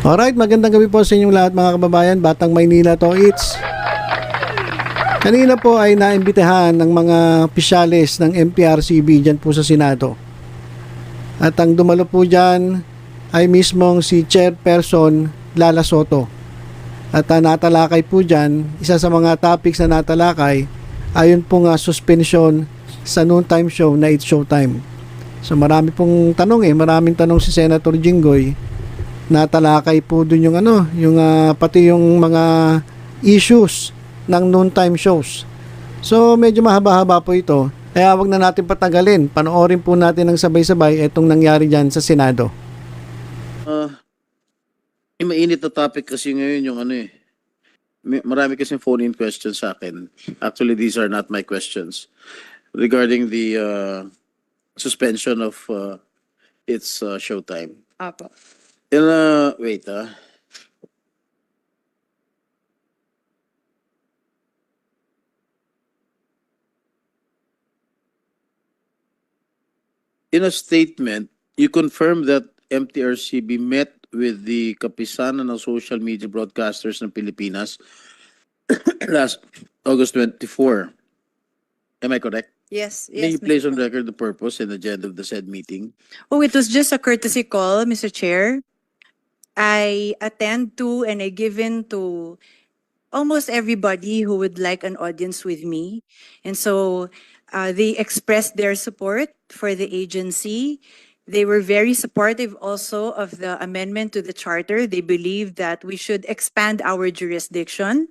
Alright, magandang gabi po sa inyong lahat mga kababayan, Batang Maynila, Toits. Kanina po ay naimbitahan ng mga opisyalis ng Mtrcb dyan po sa Senado. At ang dumalo po dyan ay mismong si Chairperson Lala Soto. At natalakay po dyan, isa sa mga topics na natalakay, ayon po nga suspension sa noontime show na It's Showtime. So marami pong tanong maraming tanong si Senator Jinggoy. Natalakay po dun yung pati yung mga issues ng noontime shows. So medyo mahaba-haba po ito. Kaya wag na natin patagalin. Panoorin po natin ng sabay-sabay itong nangyari dyan sa Senado. Mainit na topic kasi ngayon yung marami kasing phone-in questions sa akin. Actually, these are not my questions. Regarding the suspension of its Showtime. Apo. Wait, in a statement, you confirm that Mtrcb met with the kapisanan ng social media broadcasters ng Pilipinas last August 24. Am I correct? Yes, May yes. you place on record the purpose and agenda of the said meeting? Oh, it was just a courtesy call, Mr. Chair. I attend to and I give in to almost everybody who would like an audience with me. And so they expressed their support for the agency. They were very supportive also of the amendment to the charter. They believe that we should expand our jurisdiction.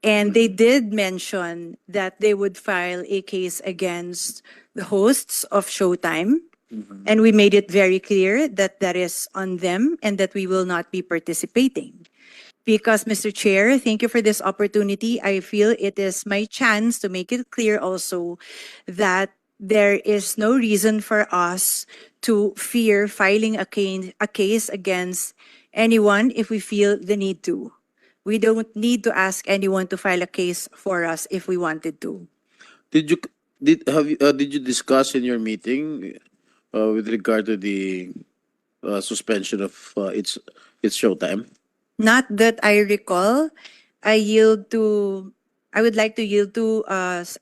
And they did mention that they would file a case against the hosts of Showtime. And we made it very clear that that is on them and that we will not be participating. Because, Mr. Chair, thank you for this opportunity. I feel it is my chance to make it clear also that there is no reason for us to fear filing a case against anyone if we feel the need to. We don't need to ask anyone to file a case for us if we wanted to. Did you discuss in your meeting with regard to the suspension of its Showtime? Not that I recall. I would like to yield to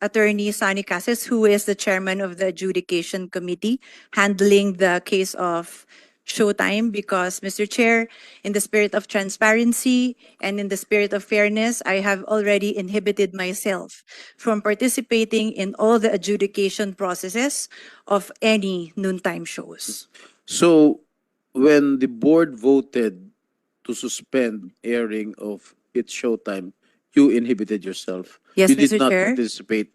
Attorney Sonny Casas, who is the chairman of the adjudication committee handling the case of Showtime, because, Mr. Chair, in the spirit of transparency and in the spirit of fairness, I have already inhibited myself from participating in all the adjudication processes of any noontime shows. So, when the board voted to suspend airing of its Showtime, you inhibited yourself. Yes, you did Mr. not Chair. participate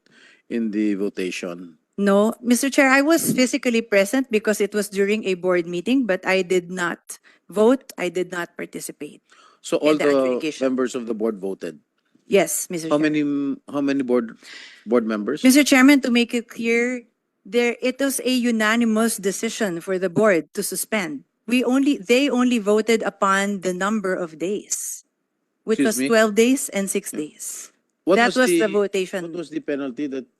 in the votation. No, Mr. Chair, I was physically present because it was during a board meeting, but I did not vote. I did not participate. So all the the adjudication. members of the board voted. Yes, Mr. How Chair. many board members? Mr. Chairman, to make it clear, it was a unanimous decision for the board to suspend. They only voted upon the number of days, which Excuse was me? 12 days and 6 days. That was the votation. What was the penalty that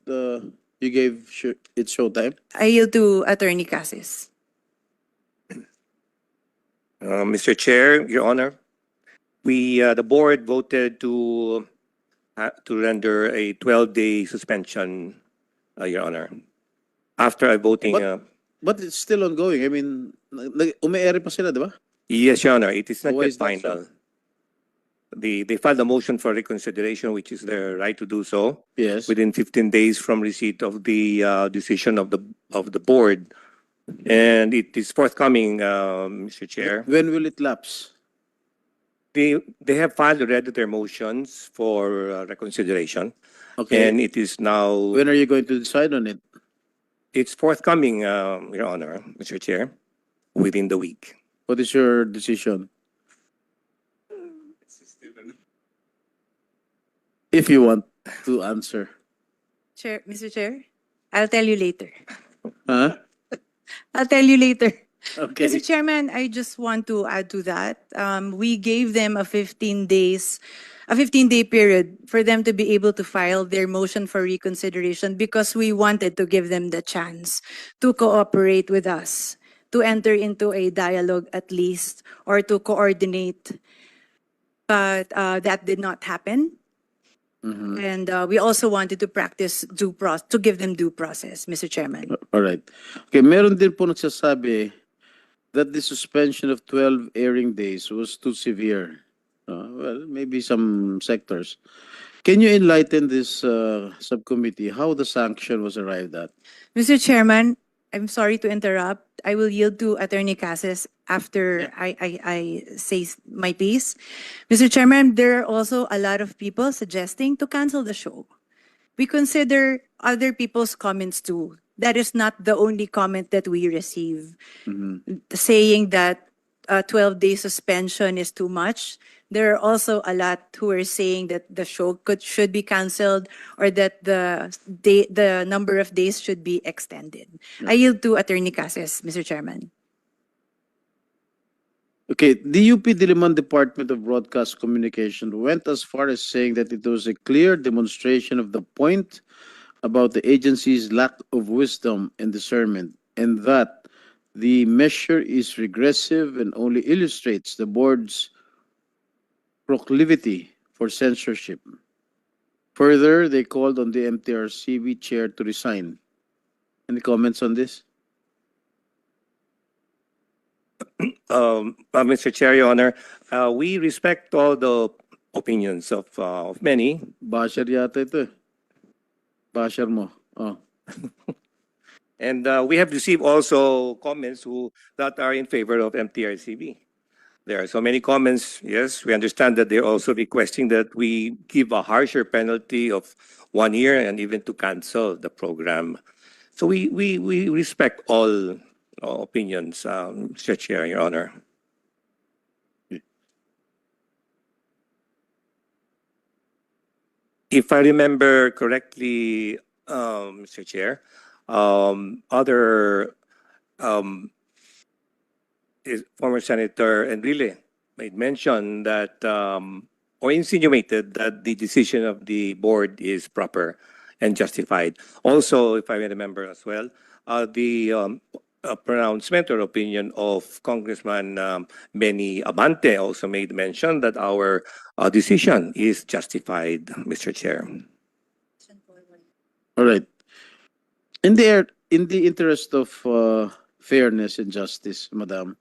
you gave its Showtime? I yield to Attorney Cassis. Mr. Chair, Your Honor, the board voted to render a 12-day suspension, Your Honor. After a voting, But it's still ongoing. I mean, umi-air pa sila, di ba? yes, Your Honor, it is not Why yet is that final. They filed a motion for reconsideration, which is their right to do so Yes. within 15 days from receipt of the decision of the board, and it is forthcoming, Mr. Chair. When will it lapse? They have filed already their motions for reconsideration, Okay. and it is now When are you going to decide on it? it's forthcoming, Your Honor, Mr. Chair, within the week. What is your decision? If you want to answer. Chair, Mr. Chair, I'll tell you later. Huh? I'll tell you later. Okay. Mr. Chairman, I just want to add to that. We gave them a 15-day period for them to be able to file their motion for reconsideration because we wanted to give them the chance to cooperate with us. to enter into a dialogue at least or to coordinate. But that did not happen. Mhm. And we also wanted to practice to give them due process, Mr. Chairman. All right. Okay, meron din po nagsasabi that the suspension of 12 airing days was too severe. Well, maybe some sectors. Can you enlighten this subcommittee how the sanction was arrived at? Mr. Chairman, I'm sorry to interrupt. I will yield to Attorney Cases after I say my piece. Mr. Chairman, there are also a lot of people suggesting to cancel the show. We consider other people's comments too. That is not the only comment that we receive. Saying that 12-day suspension is too much. There are also a lot who are saying that the show should be canceled or that the number of days should be extended. I yield to Attorney Cases, Mr. Chairman. Okay, the UP Diliman Department of Broadcast Communication went as far as saying that it was a clear demonstration of the point about the agency's lack of wisdom and discernment, and that the measure is regressive and only illustrates the board's proclivity for censorship. Further, they called on the MTRCB chair to resign. Any comments on this? Mr. Chair, Your Honor, we respect all the opinions of many. Basher yata ito eh. Basher mo. Oh. And we have received also comments that are in favor of MTRCB. There are so many comments. Yes, we understand that they're also requesting that we give a harsher penalty of 1 year and even to cancel the program. So we respect all opinions, Mr. Chair, Your Honor. If I remember correctly, Mr. Chair, other former Senator Enrile made mention that or insinuated that the decision of the board is proper and justified. Also, if I remember as well, the pronouncement or opinion of Congressman Benny Abante also made mention that our decision is justified, Mr. Chair. All right. In the interest of fairness and justice, Madam,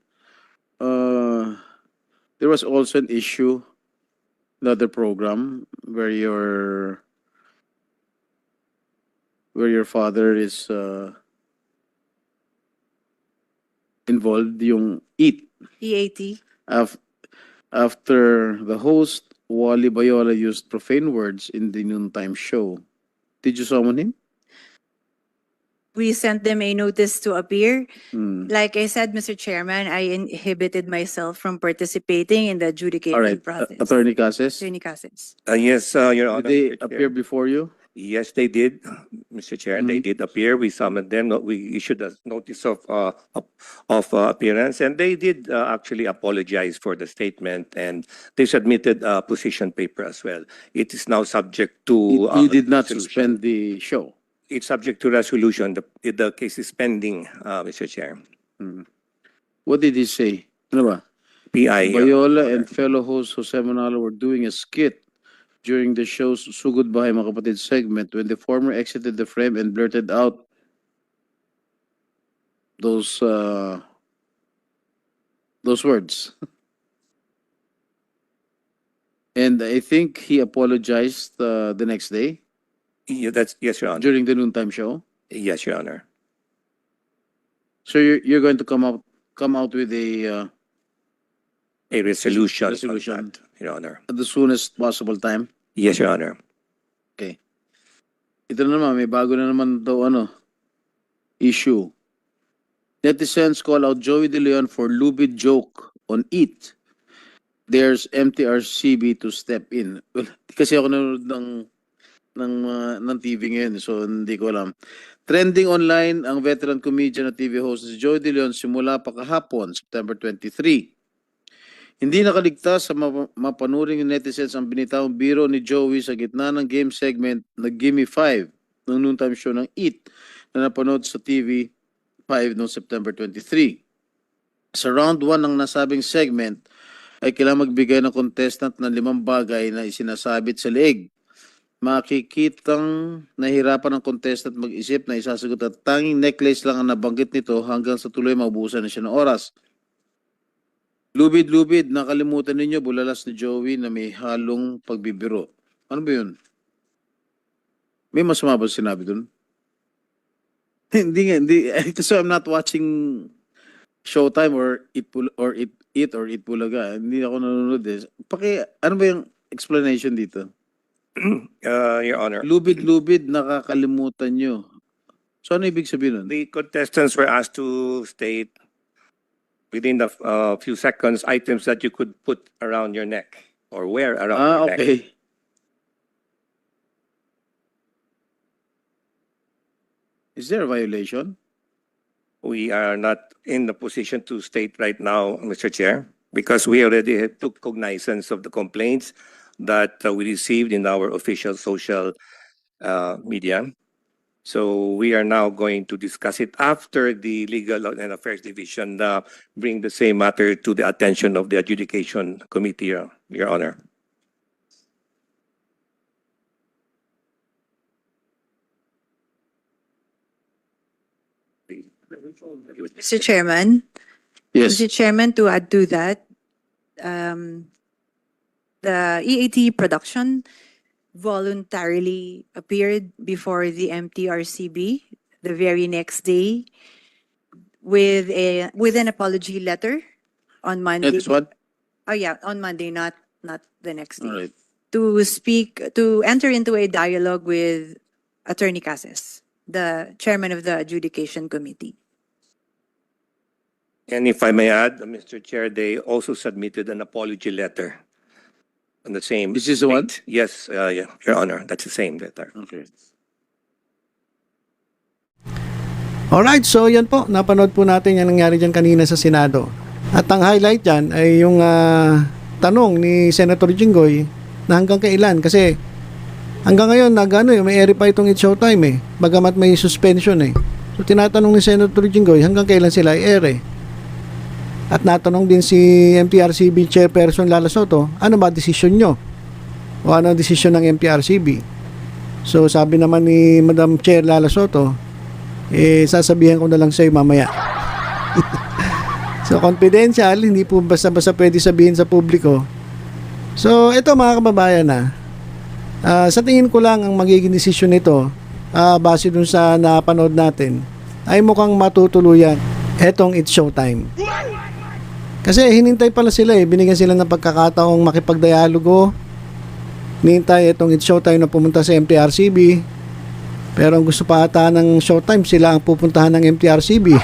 there was also an issue, the other program where your father is involved, yung EAT. EAT. After the host, Wally Bayola, used profane words in the noontime show. Did you summon him? We sent them a notice to appear. Hmm. Like I said, Mr. Chairman, I inhibited myself from participating in the All adjudication right. process. Attorney Cases, Attorney Cases. Yes, Your Honor. did they Mr. Chair. appear before you? Yes, they did, Mr. Chair. They did appear. We summoned them. We issued a notice of appearance, and they did actually apologize for the statement, and they submitted a position paper as well. It is now subject to. You did not resolution. suspend the show. It's subject to resolution. The case is pending, Mr. Chair. What did he say? Ano ba? PI. Bayola and fellow host Jose Manalo were doing a skit during the show's Sugod Bahay Mga Kapatid segment when the former exited the frame and blurted out those words. And I think he apologized the next day Yeah, yes, Your Honor. during the noontime show. Yes, Your Honor. So you're going to come out with a Resolution. Resolution. On that, Your Honor. at the soonest possible time. Yes, Your Honor. Okay. Ito na naman, may bago na naman daw issue. Netizens call out Joey De Leon for lubid joke on EAT. There's MTRCB to step in. Well, kasi ako nanonood ng TV ngayon, so hindi ko alam. Trending online ang veteran comedian at TV host si Joey De Leon simula pa kahapon, September 23. Hindi nakaligtas sa mapanuring netizens ang binitawang biro ni Joey sa gitna ng game segment na Gimme 5 ng noontime show ng EAT na napanood sa TV 5 noong September 23. Sa round 1 ng nasabing segment, ay kailangan magbigay ng contestant ng 5 bagay na isinasabit sa leeg. Makikitang nahirapan ng contestant mag-isip na isasagot at tanging necklace lang ang nabanggit nito hanggang sa tuloy maubusan na siya ng oras. Lubid-lubid, nakalimutan ninyo bulalas ni Joey na may halong pagbibiro. Ano ba yun? May masama ba sinabi dun? Hindi. Kasi I'm not watching Showtime or Eat Bulaga. Hindi ako nanonood eh. Ano ba yung explanation dito? Your Honor. Lubid-lubid, nakakalimutan nyo. So ano ibig sabihin nun? The contestants were asked to state within the few seconds items that you could put around your neck or wear around your neck. Okay. Is there a violation? We are not in the position to state right now, Mr. Chair, because we already took cognizance of the complaints that we received in our official social media. So we are now going to discuss it after the Legal and Affairs Division bring the same matter to the attention of the Adjudication Committee, Your Honor. Mr. Chairman, Yes. Mr. Chairman, to add to that, the EAT production voluntarily appeared before the Mtrcb the very next day with an apology letter on Monday. Next one? Oh yeah, on Monday, not the next day. All right. To enter into a dialogue with Attorney Cases, the chairman of the Adjudication Committee. And if I may add, Mr. Chair, they also submitted an apology letter on the same. This is the one? date. Yes, yeah, Your Honor, that's the same letter. Okay. Alright, so yan po, napanood po natin yung nangyari dyan kanina sa Senado. At ang highlight dyan ay yung tanong ni Senator Jinggoy na hanggang kailan. Kasi hanggang ngayon, may ere pa itong It's Showtime eh. Bagamat may suspension eh. So tinatanong ni Senator Jinggoy hanggang kailan sila ere. At natanong din si Mtrcb Chairperson Lala Soto, ano ba desisyon nyo? O ano desisyon ng Mtrcb? So sabi naman ni Madam Chair Lala Soto, sasabihan ko na lang sa'yo mamaya. So confidential, hindi po basta-basta pwede sabihin sa publiko. So ito mga kababayan sa tingin ko lang ang magiging desisyon nito base dun sa napanood natin ay mukhang matutuluyan etong It's Showtime. Kasi hinintay pala sila binigyan sila ng pagkakataong makipagdialogo. Hinintay itong It's Showtime na pumunta sa Mtrcb. Pero ang gusto pa ata ng Showtime, sila ang pupuntahan ng Mtrcb.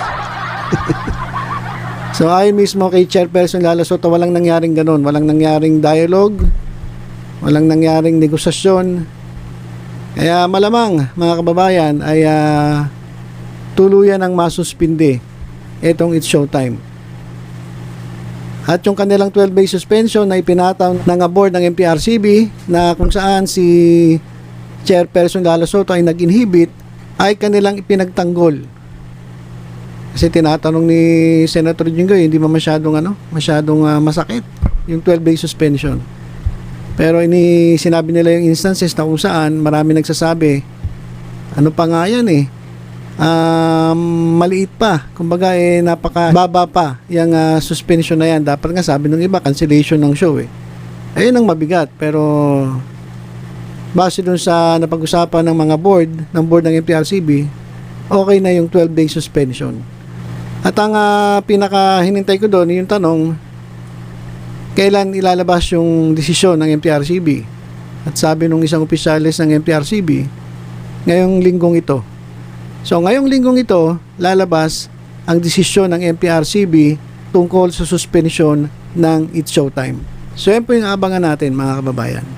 So ayon mismo kay Chairperson Lala Soto, walang nangyaring ganun. Walang nangyaring dialogue. Walang nangyaring negosasyon. Kaya malamang mga kababayan ay tuluyan ang masuspinde itong It's Showtime. At yung kanilang 12-day suspension na ipinataw ng board ng Mtrcb na kung saan si Chairperson Lala Soto ay nag-inhibit ay kanilang ipinagtanggol. Kasi tinatanong ni Senator Jinggoy, hindi ba masyadong masakit yung 12-day suspension. Pero sinabi nila yung instances na kung saan marami nagsasabi, ano pa nga yan maliit pa, kumbaga napakababa pa yung suspension na yan. Dapat nga sabi ng iba cancellation ng show ayun ang mabigat. Pero base dun sa napag-usapan ng mga board ng Mtrcb, okay na yung 12-day suspension. At ang pinaka hinintay ko doon yung tanong, kailan ilalabas yung desisyon ng Mtrcb? At sabi nung isang opisyalis ng Mtrcb, ngayong linggong ito. So ngayong linggong ito, lalabas ang desisyon ng Mtrcb tungkol sa suspension ng It's Showtime. So yan po yung abangan natin mga kababayan.